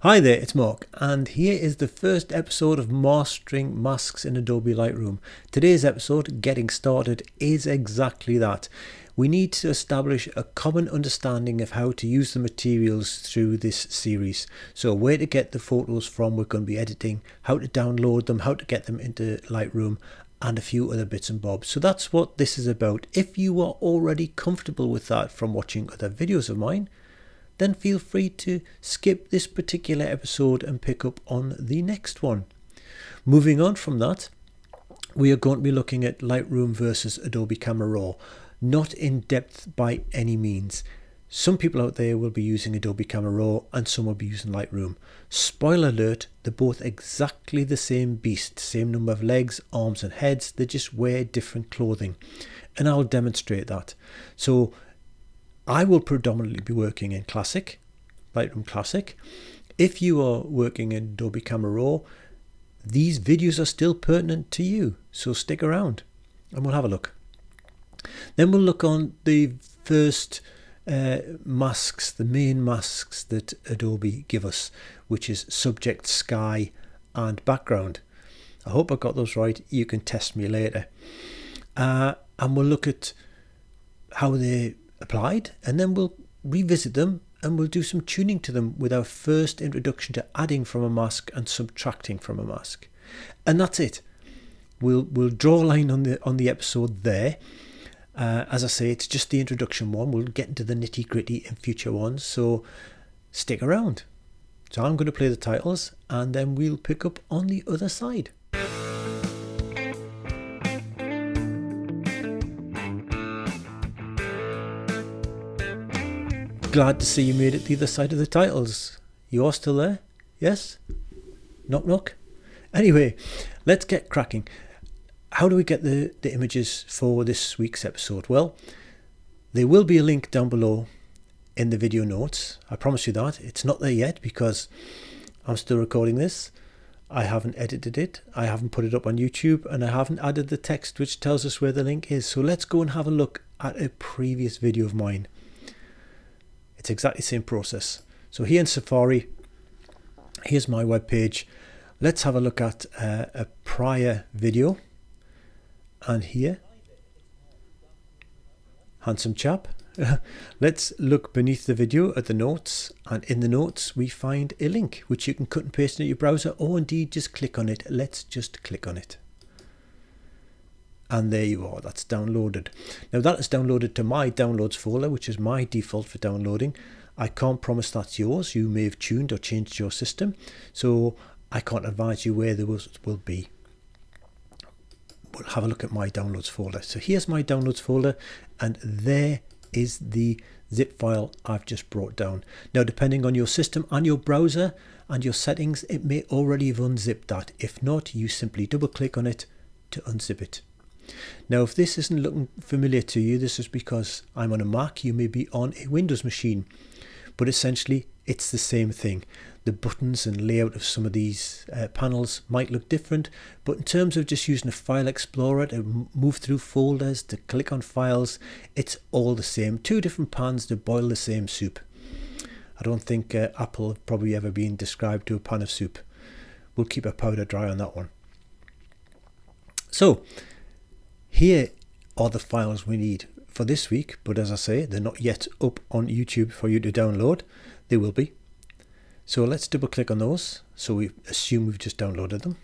Hi there, it's Mark, and here is the first episode of Mastering Masks in Adobe Lightroom. Today's episode, Getting Started, is exactly that. We need to establish a common understanding of how to use the materials through this series. So where to get the photos from we're going to be editing, how to download them, how to get them into Lightroom, and a few other bits and bobs. So that's what this is about. If you are already comfortable with that from watching other videos of mine, then feel free to skip this particular episode and pick up on the next one. Moving on from that, we are going to be looking at Lightroom versus Adobe Camera Raw. Not in depth by any means. Some people out there will be using Adobe Camera Raw and some will be using Lightroom. Spoiler alert, they're both exactly the same beast, same number of legs, arms and heads, they just wear different clothing. And I'll demonstrate that. So I will predominantly be working in Classic, Lightroom Classic. If you are working in Adobe Camera Raw, these videos are still pertinent to you, so stick around and we'll have a look. Then we'll look on the first masks, the main masks that Adobe give us, which is subject, sky and background. I hope I got those right. You can test me later. And we'll look at how they applied, and then we'll revisit them and we'll do some tuning to them with our first introduction to adding from a mask and subtracting from a mask. And that's it. We'll draw a line on the episode there. As I say, it's just the introduction one. We'll get into the nitty gritty in future ones, so stick around. So I'm going to play the titles and then we'll pick up on the other side. Glad to see you made it the other side of the titles. You are still there? Yes? Knock knock? Anyway, let's get cracking. How do we get the images for this week's episode? Well, there will be a link down below in the video notes. I promise you that. It's not there yet because I'm still recording this. I haven't edited it. I haven't put it up on YouTube and I haven't added the text which tells us where the link is. So let's go and have a look at a previous video of mine. It's exactly the same process. So here in Safari, here's my web page. Let's have a look at a prior video. And here, handsome chap. Let's look beneath the video at the notes, and in the notes we find a link which you can cut and paste into your browser, or indeed just click on it. Let's just click on it. And there you are, that's downloaded. Now that is downloaded to my downloads folder, which is my default for downloading. I can't promise that's yours. You may have tuned or changed your system, so I can't advise you where those will be. We'll have a look at my downloads folder. So here's my downloads folder, and there is the zip file I've just brought down. Now, depending on your system and your browser and your settings, it may already have unzipped that. If not, you simply double click on it to unzip it. Now, if this isn't looking familiar to you, this is because I'm on a Mac. You may be on a Windows machine, but essentially it's the same thing. The buttons and layout of some of these panels might look different, but in terms of just using a file explorer to move through folders, to click on files, it's all the same. Two different pans to boil the same soup. I don't think Apple have probably ever been described to a pan of soup. We'll keep our powder dry on that one. So here are the files we need for this week, but as I say, they're not yet up on YouTube for you to download. They will be. So let's double click on those. So we assume we've just downloaded them.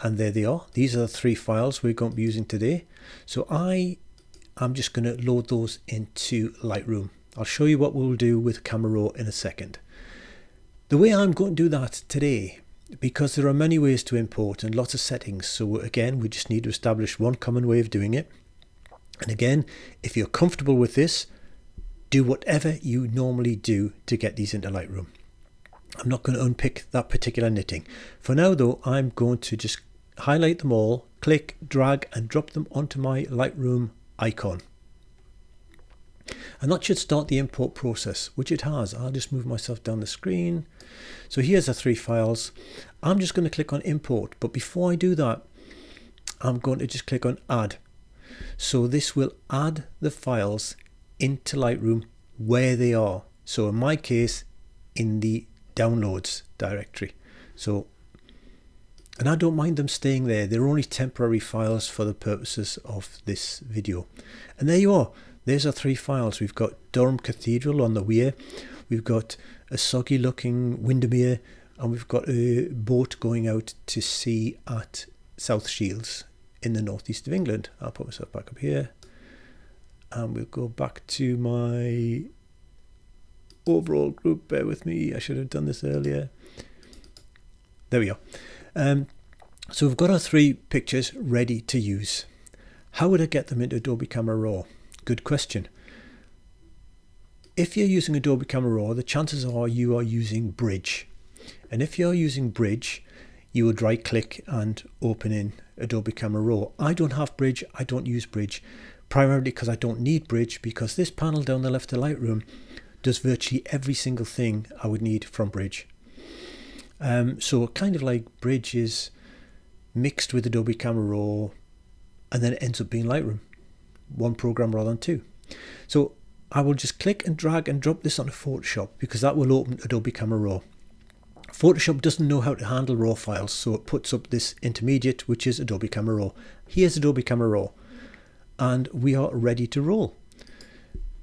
And there they are. These are the three files we're going to be using today. So I'm just going to load those into Lightroom. I'll show you what we'll do with Camera Raw in a second. The way I'm going to do that today, because there are many ways to import and lots of settings. So again, we just need to establish one common way of doing it. And again, if you're comfortable with this, do whatever you normally do to get these into Lightroom. I'm not going to unpick that particular knitting. For now though, I'm going to just highlight them all, click, drag and drop them onto my Lightroom icon. And that should start the import process, which it has. I'll just move myself down the screen. So here's the three files. I'm just going to click on import, but before I do that, I'm going to just click on add. So this will add the files into Lightroom where they are. So in my case, in the downloads directory. So, and I don't mind them staying there. They're only temporary files for the purposes of this video. And there you are. There's our 3 files. We've got Durham Cathedral on the Weir. We've got a soggy looking Windermere, and we've got a boat going out to sea at South Shields in the northeast of England. I'll put myself back up here, and we'll go back to my overall group. Bear with me, I should have done this earlier. There we go. So we've got our 3 pictures ready to use. How would I get them into Adobe Camera Raw? Good question. If you're using Adobe Camera Raw, the chances are you are using Bridge. And if you're using Bridge, you would right click and open in Adobe Camera Raw. I don't have Bridge, I don't use Bridge, primarily because I don't need Bridge, because this panel down the left of Lightroom does virtually every single thing I would need from Bridge. So kind of like Bridge is mixed with Adobe Camera Raw, and then it ends up being Lightroom. One program rather than 2. So I will just click and drag and drop this onto Photoshop, because that will open Adobe Camera Raw. Photoshop doesn't know how to handle RAW files, so it puts up this intermediate, which is Adobe Camera Raw. Here's Adobe Camera Raw, and we are ready to roll.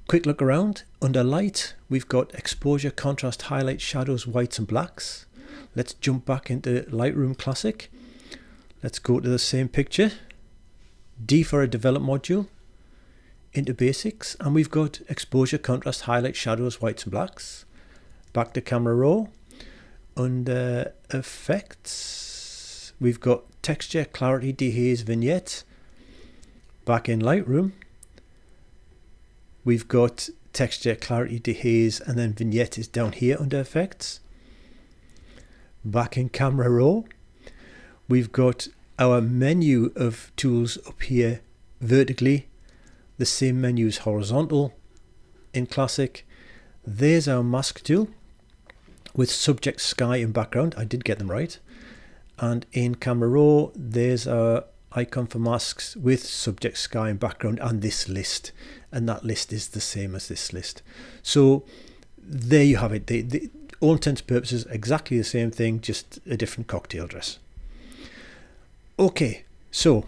Quick look around. Under Light, we've got Exposure, Contrast, Highlight, Shadows, Whites and Blacks. Let's jump back into Lightroom Classic. Let's go to the same picture. D for a Develop module. Into Basics, and we've got Exposure, Contrast, Highlight, Shadows, Whites and Blacks. Back to Camera Raw. Under Effects, we've got Texture, Clarity, Dehaze, Vignette. Back in Lightroom, we've got Texture, Clarity, Dehaze, and then Vignette is down here under Effects. Back in Camera Raw, we've got our menu of tools up here vertically. The same menu is horizontal in Classic. There's our mask tool with subject, sky and background. I did get them right. And in Camera Raw, there's our icon for masks with subject, sky and background, and this list. And that list is the same as this list. So there you have it. The all intents and purposes, exactly the same thing, just a different cocktail dress. Okay, so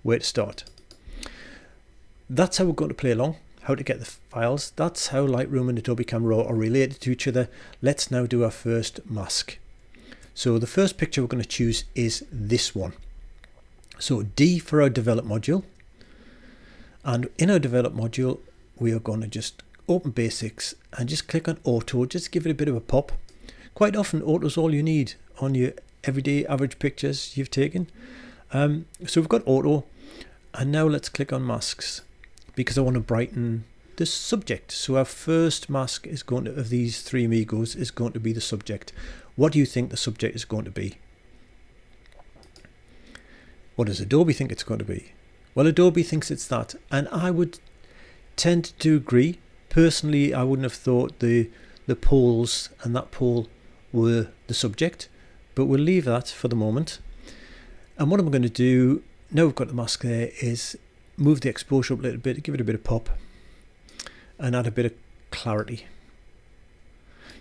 where to start? That's how we're going to play along, how to get the files. That's how Lightroom and Adobe Camera Raw are related to each other. Let's now do our first mask. So the first picture we're going to choose is this one. So D for our Develop module. And in our Develop module, we are going to just open Basics and just click on Auto, just give it a bit of a pop. Quite often, Auto is all you need on your everyday average pictures you've taken. So we've got Auto, and now let's click on Masks, because I want to brighten the subject. So our first mask is going to, of these 3 amigos, is going to be the subject. What do you think the subject is going to be? What does Adobe think it's going to be? Well, Adobe thinks it's that, and I would tend to agree. Personally, I wouldn't have thought the poles and that pole were the subject, but we'll leave that for the moment. And what I'm going to do, now we've got the mask there, is move the exposure up a little bit, give it a bit of pop, and add a bit of clarity.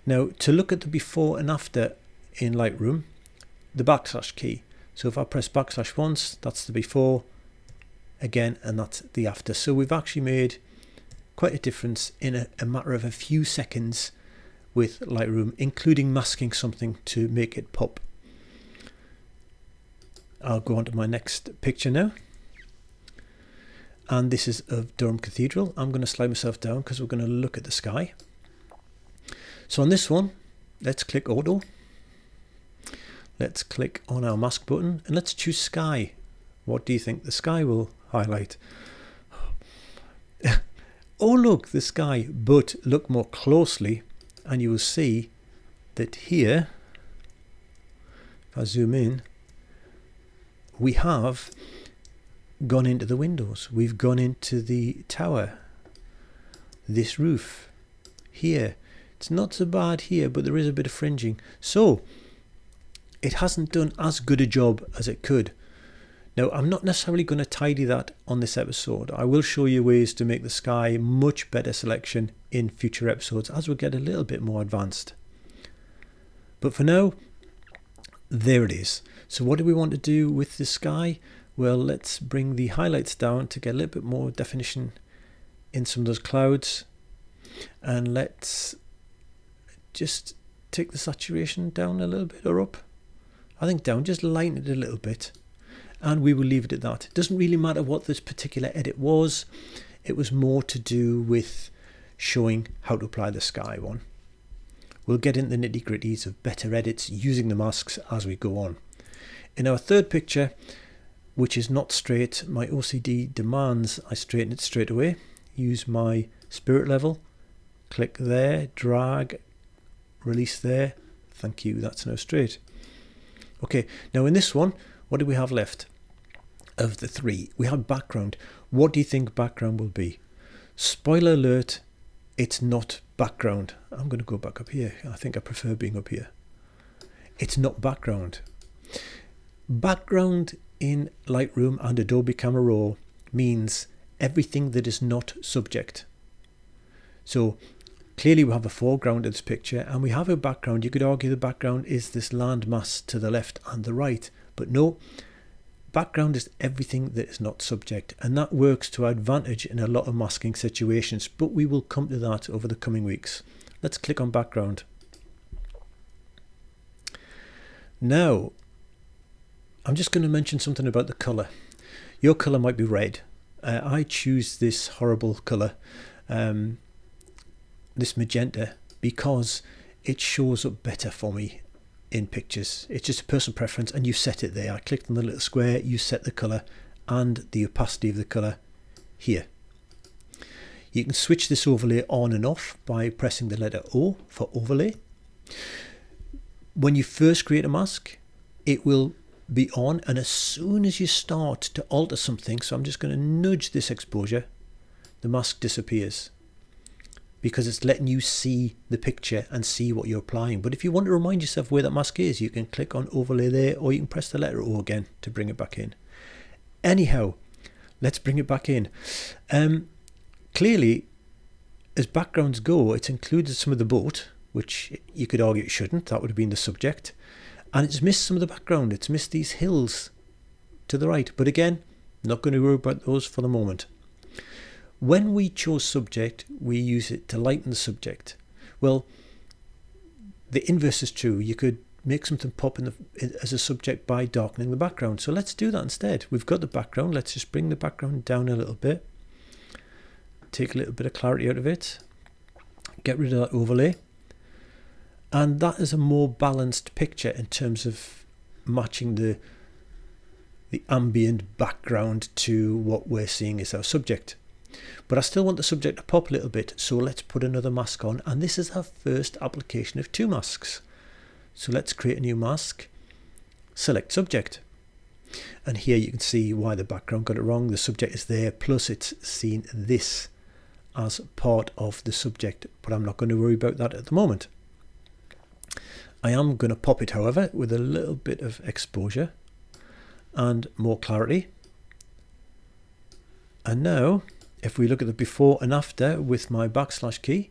Now, to look at the before and after in Lightroom, the backslash key. So if I press backslash once, that's the before, again, and that's the after. So we've actually made quite a difference in a matter of a few seconds with Lightroom, including masking something to make it pop. I'll go on to my next picture now. And this is of Durham Cathedral. I'm going to slide myself down because we're going to look at the sky. So on this one, let's click Auto. Let's click on our mask button and let's choose Sky. What do you think the sky will highlight? Oh look, the sky, but look more closely and you will see that here, if I zoom in, we have gone into the windows, we've gone into the tower, this roof here. It's not so bad here, but there is a bit of fringing, so it hasn't done as good a job as it could. Now, I'm not necessarily going to tidy that on this episode. I will show you ways to make the sky much better selection in future episodes as we get a little bit more advanced. But for now, there it is. So what do we want to do with the sky? Well, let's bring the highlights down to get a little bit more definition in some of those clouds. And let's just take the saturation down a little bit, or up. I think down, just lighten it a little bit. And we will leave it at that. It doesn't really matter what this particular edit was. It was more to do with showing how to apply the sky one. We'll get into the nitty-gritties of better edits using the masks as we go on. In our third picture, which is not straight, my OCD demands I straighten it straight away. Use my spirit level, click there, drag, release there. Thank you, that's now straight. Okay, now in this one, what do we have left? Of the three, we have background. What do you think background will be? Spoiler alert, it's not background. I'm going to go back up here. I think I prefer being up here. It's not background. Background in Lightroom and Adobe Camera Raw means everything that is not subject. So clearly we have a foreground of this picture and we have a background. You could argue the background is this landmass to the left and the right, but no. Background is everything that is not subject, and that works to our advantage in a lot of masking situations, but we will come to that over the coming weeks. Let's click on background. Now, I'm just going to mention something about the colour. Your colour might be red. I choose this horrible colour, this magenta, because it shows up better for me in pictures. It's just a personal preference, and you set it there. I clicked on the little square, you set the colour and the opacity of the colour here. You can switch this overlay on and off by pressing the letter O for overlay. When you first create a mask, it will be on, and as soon as you start to alter something, so I'm just going to nudge this exposure, the mask disappears, because it's letting you see the picture and see what you're applying. But if you want to remind yourself where that mask is, you can click on overlay there, or you can press the letter O again to bring it back in. Anyhow, let's bring it back in. Clearly, as backgrounds go, it's included some of the boat, which you could argue it shouldn't. That would have been the subject. And it's missed some of the background. It's missed these hills to the right. But again, not going to worry about those for the moment. When we chose subject, we use it to lighten the subject. Well, the inverse is true. You could make something pop as a subject by darkening the background. So let's do that instead. We've got the background. Let's just bring the background down a little bit. Take a little bit of clarity out of it. Get rid of that overlay. And that is a more balanced picture in terms of matching the ambient background to what we're seeing as our subject. But I still want the subject to pop a little bit, so let's put another mask on, and this is our first application of two masks. So let's create a new mask, select subject, and here you can see why the background got it wrong. The subject is there, plus it's seen this as part of the subject, but I'm not going to worry about that at the moment. I am going to pop it, however, with a little bit of exposure and more clarity. And now, if we look at the before and after with my backslash key,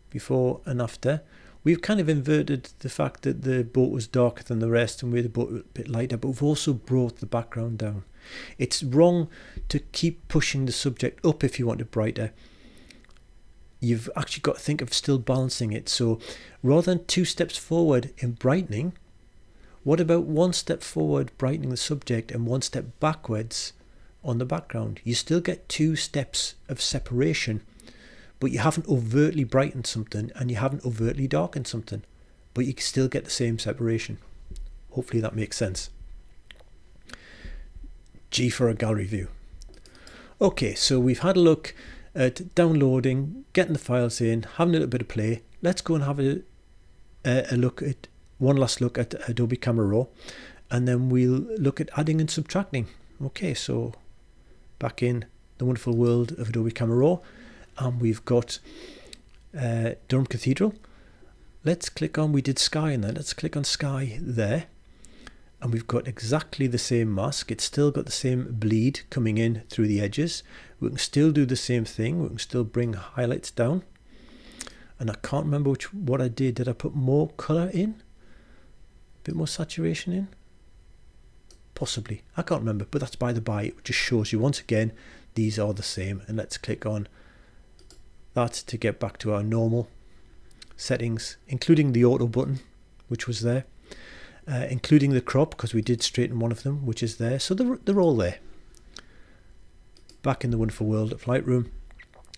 before and after, we've kind of inverted the fact that the boat was darker than the rest and made the boat a bit lighter, but we've also brought the background down. It's wrong to keep pushing the subject up if you want it brighter. You've actually got to think of still balancing it. So rather than 2 steps forward in brightening, what about 1 step forward brightening the subject and 1 step backwards on the background? You still get 2 steps of separation, but you haven't overtly brightened something and you haven't overtly darkened something, but you can still get the same separation. Hopefully that makes sense. G for a gallery view. Okay, so we've had a look at downloading, getting the files in, having a little bit of play. Let's go and have a look at one last look at Adobe Camera Raw, and then we'll look at adding and subtracting. Okay, so back in the wonderful world of Adobe Camera Raw, and we've got Durham Cathedral. Let's click on, we did sky in there, let's click on sky there, and we've got exactly the same mask. It's still got the same bleed coming in through the edges. We can still do the same thing. We can still bring highlights down. And I can't remember what I did. Did I put more colour in? A bit more saturation in? Possibly. I can't remember, but that's by the by. It just shows you once again these are the same. And let's click on that to get back to our normal settings, including the auto button, which was there, including the crop, because we did straighten one of them, which is there. So they're all there. Back in the wonderful world of Lightroom.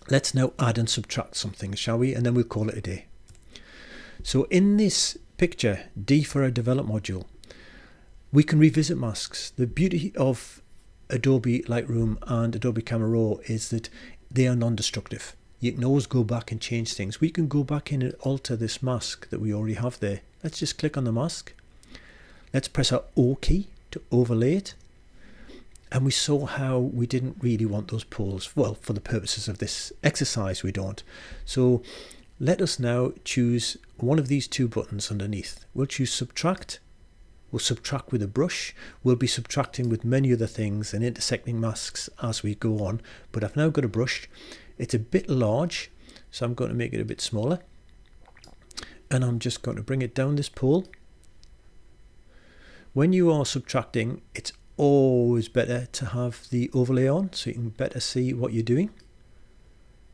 Let's now add and subtract something, shall we? And then we'll call it a day. So in this picture, D for a develop module, we can revisit masks. The beauty of Adobe Lightroom and Adobe Camera Raw is that they are non-destructive. You can always go back and change things. We can go back in and alter this mask that we already have there. Let's just click on the mask. Let's press our O key to overlay it. And we saw how we didn't really want those poles. Well, for the purposes of this exercise, we don't. So let us now choose one of these two buttons underneath. We'll choose subtract. We'll subtract with a brush. We'll be subtracting with many other things and intersecting masks as we go on. But I've now got a brush. It's a bit large, so I'm going to make it a bit smaller. And I'm just going to bring it down this pole. When you are subtracting, it's always better to have the overlay on so you can better see what you're doing.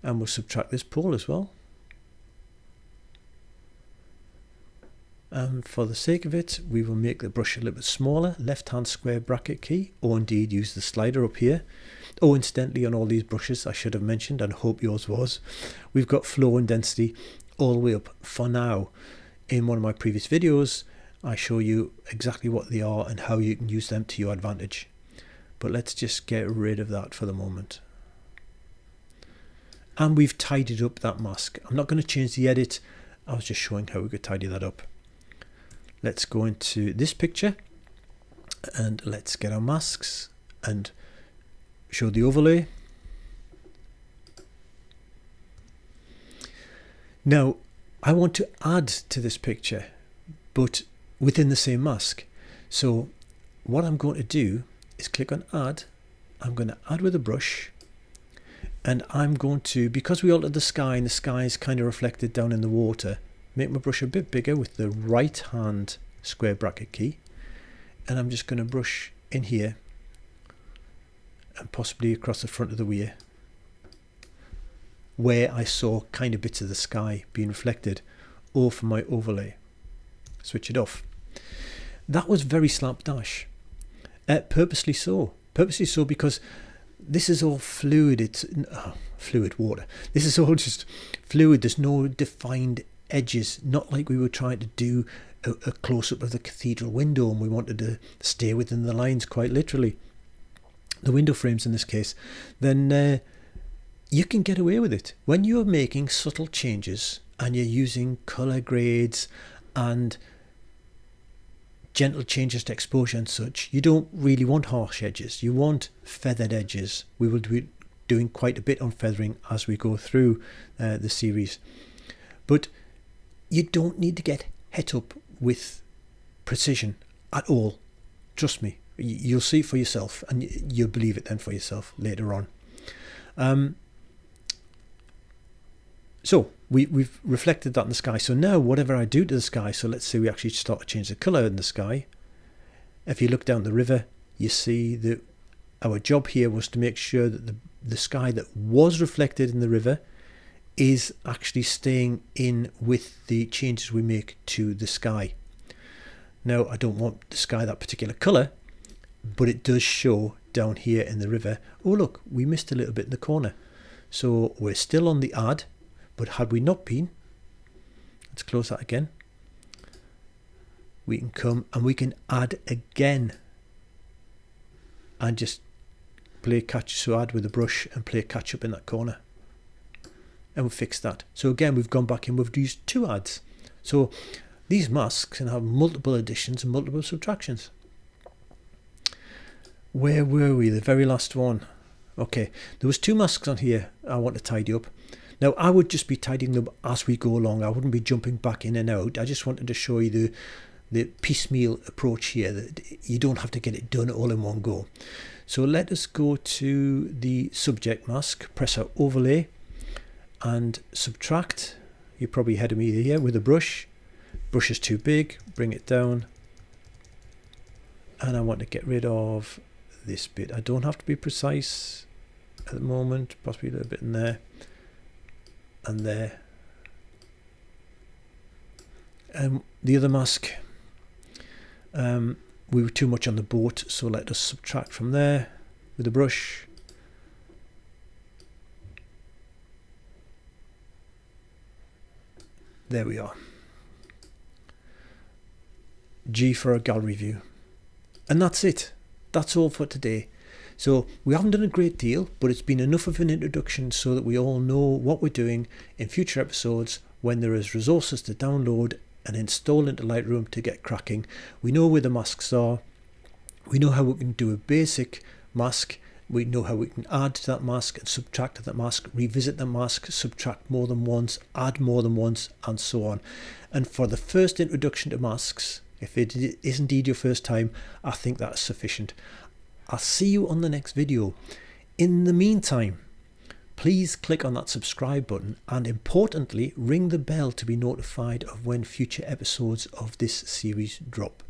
And we'll subtract this pole as well. And for the sake of it, we will make the brush a little bit smaller. Left hand square bracket key, or indeed use the slider up here. Oh, incidentally, on all these brushes, I should have mentioned, and hope yours was, we've got flow and density all the way up for now. In one of my previous videos, I show you exactly what they are and how you can use them to your advantage. But let's just get rid of that for the moment. And we've tidied up that mask. I'm not going to change the edit. I was just showing how we could tidy that up. Let's go into this picture and let's get our masks and show the overlay. Now, I want to add to this picture, but within the same mask. So what I'm going to do is click on add. I'm going to add with a brush, and I'm going to, because we altered the sky and the sky is kind of reflected down in the water, make my brush a bit bigger with the right hand square bracket key, and I'm just going to brush in here and possibly across the front of the weir where I saw kind of bits of the sky being reflected, or for my overlay. Switch it off. That was very slapdash. Purposely so because this is all fluid. It's fluid water. This is all just fluid. There's no defined edges, not like we were trying to do a close-up of the cathedral window and we wanted to stay within the lines quite literally, the window frames in this case. Then you can get away with it when you're making subtle changes and you're using color grades and gentle changes to exposure and such. You don't really want harsh edges, you want feathered edges. We will be doing quite a bit on feathering as we go through the series, but you don't need to get het up with precision at all. Trust me, you'll see for yourself and you'll believe it then for yourself later on. So we've reflected that in the sky. So now whatever I do to the sky, so let's say we actually start to change the color in the sky. If you look down the river, you see that our job here was to make sure that the sky that was reflected in the river is actually staying in with the changes we make to the sky. Now, I don't want the sky that particular color, but it does show down here in the river. Oh look, we missed a little bit in the corner. So we're still on the add, but had we not been, let's close that again. We can come and we can add again and just play catch, so add with a brush and play catch up in that corner. And we'll fix that. So again, we've gone back and we've used two adds. So these masks can have multiple additions and multiple subtractions. Where were we? The very last one. Okay, there was two masks on here I want to tidy up. Now I would just be tidying them as we go along. I wouldn't be jumping back in and out. I just wanted to show you the piecemeal approach here, that you don't have to get it done all in one go. So let us go to the subject mask, press our overlay and subtract. You're probably ahead of me here with a brush. Brush is too big, bring it down. And I want to get rid of this bit. I don't have to be precise at the moment, possibly a little bit in there and there. And the other mask, we were too much on the boat, so let us subtract from there with a brush. There we are. G for a gallery view. And that's it. That's all for today. So we haven't done a great deal, but it's been enough of an introduction so that we all know what we're doing in future episodes when there is resources to download and install into Lightroom to get cracking. We know where the masks are. We know how we can do a basic mask. We know how we can add to that mask and subtract to that mask, revisit the mask, subtract more than once, add more than once, and so on. And for the first introduction to masks, if it is indeed your first time, I think that's sufficient. I'll see you on the next video. In the meantime, please click on that subscribe button and importantly, ring the bell to be notified of when future episodes of this series drop.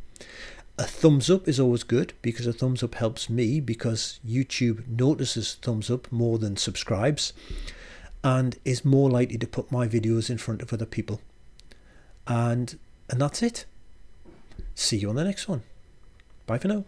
A thumbs up is always good because a thumbs up helps me, because YouTube notices thumbs up more than subscribes and is more likely to put my videos in front of other people. And that's it. See you on the next one. Bye for now.